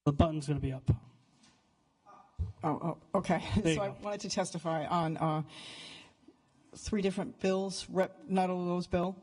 The button's going to be up. Okay. There you So I go. wanted to testify on 3 different bills. Rep Nuttall's bill,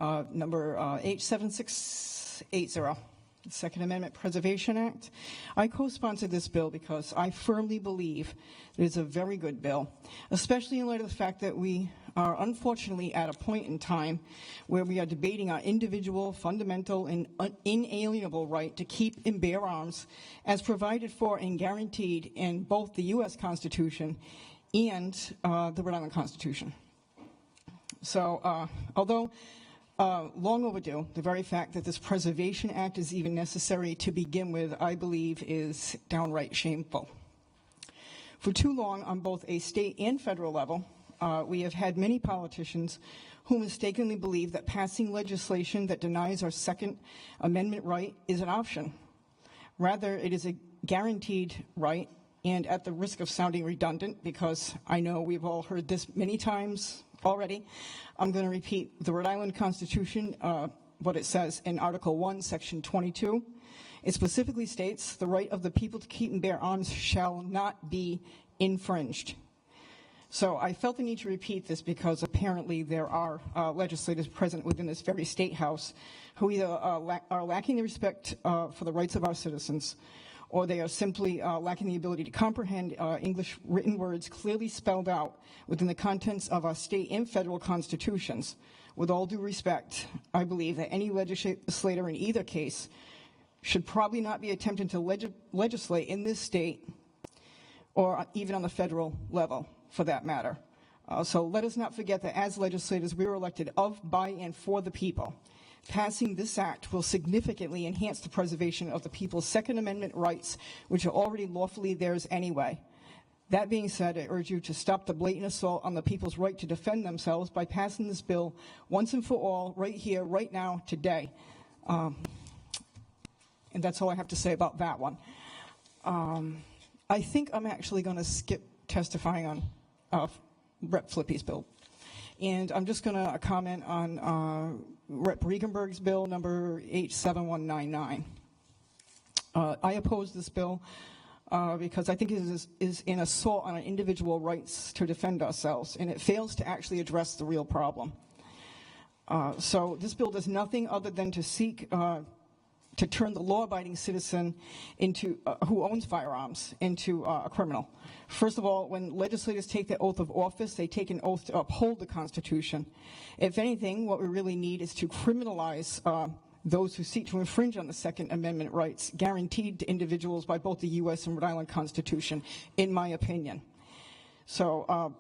number H7680, the Second Amendment Preservation Act. I co-sponsored this bill because I firmly believe it is a very good bill, especially in light of the fact that we are unfortunately at a point in time where we are debating our individual, fundamental, and inalienable right to keep and bear arms as provided for and guaranteed in both the U.S. Constitution and the Rhode Island Constitution. So, although long overdue, the very fact that this Preservation Act is even necessary to begin with, I believe, is downright shameful. For too long, on both a state and federal level, we have had many politicians who mistakenly believe that passing legislation that denies our Second Amendment right is an option. Rather, it is a guaranteed right, and at the risk of sounding redundant, because I know we've all heard this many times already, I'm going to repeat the Rhode Island Constitution, what it says in Article 1, Section 22. It specifically states, the right of the people to keep and bear arms shall not be infringed. So I felt the need to repeat this because apparently there are legislators present within this very state house who either are lacking the respect for the rights of our citizens, or they are simply lacking the ability to comprehend English written words clearly spelled out within the contents of our state and federal constitutions. With all due respect, I believe that any legislator in either case should probably not be attempting to legislate in this state or even on the federal level, for that matter. So let us not forget that as legislators, we are elected of, by, and for the people. Passing this act will significantly enhance the preservation of the people's Second Amendment rights, which are already lawfully theirs anyway. That being said, I urge you to stop the blatant assault on the people's right to defend themselves by passing this bill once and for all, right here, right now, today. And that's all I have to say about that one. I think I'm actually going to skip testifying on Rep. Flippy's bill. And I'm just going to comment on Rep. Riegenberg's bill, number H7199. I oppose this bill because I think it is an assault on our individual rights to defend ourselves, and it fails to actually address the real problem. So this bill does nothing other than to seek to turn the law-abiding citizen into who owns firearms into a criminal. First of all, when legislators take the oath of office, they take an oath to uphold the Constitution. If anything, what we really need is to criminalize those who seek to infringe on the Second Amendment rights guaranteed to individuals by both the U.S. and Rhode Island Constitution, in my opinion. So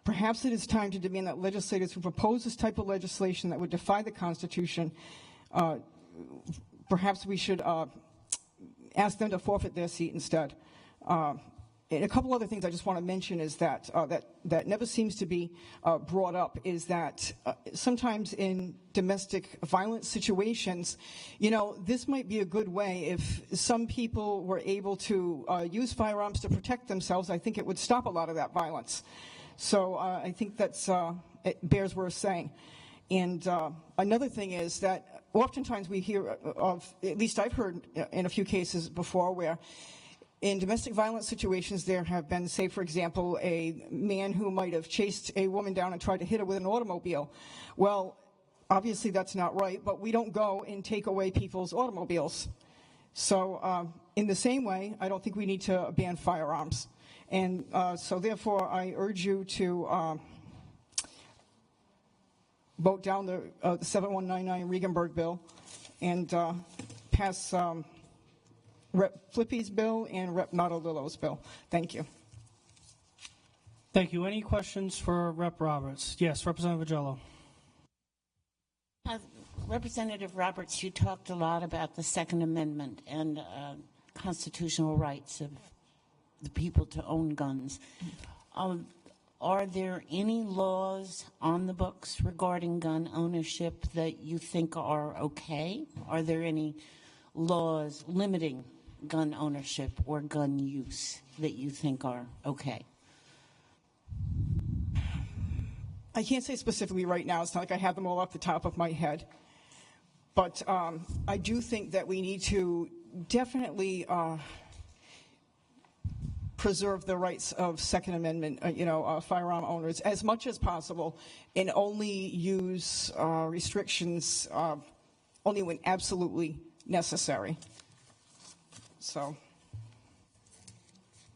perhaps it is time to demand that legislators who propose this type of legislation that would defy the Constitution, perhaps we should ask them to forfeit their seat instead. And a couple other things I just want to mention is that that never seems to be brought up is that sometimes in domestic violence situations, you know, this might be a good way if some people were able to use firearms to protect themselves. I think it would stop a lot of that violence. So I think that's it bears worth saying. And another thing is that oftentimes we hear of, at least I've heard in a few cases before, where in domestic violence situations there have been, say, for example, a man who might have chased a woman down and tried to hit her with an automobile. Well, obviously that's not right, but we don't go and take away people's automobiles. So in the same way, I don't think we need to ban firearms. And so therefore, I urge you to vote down the 7199 Riegenberg bill and pass Rep. Flippy's bill and Rep. Nottolillo's bill. Thank you. Thank you. Any questions for Rep. Roberts? Yes, Representative Agello. Representative Roberts, you talked a lot about the Second Amendment and constitutional rights of the people to own guns. Are there any laws on the books regarding gun ownership that you think are okay? Are there any laws limiting gun ownership or gun use that you think are okay? I can't say specifically right now. It's not like I have them all off the top of my head. But I do think that we need to definitely preserve the rights of Second Amendment, firearm owners as much as possible, and only use restrictions only when absolutely necessary. So.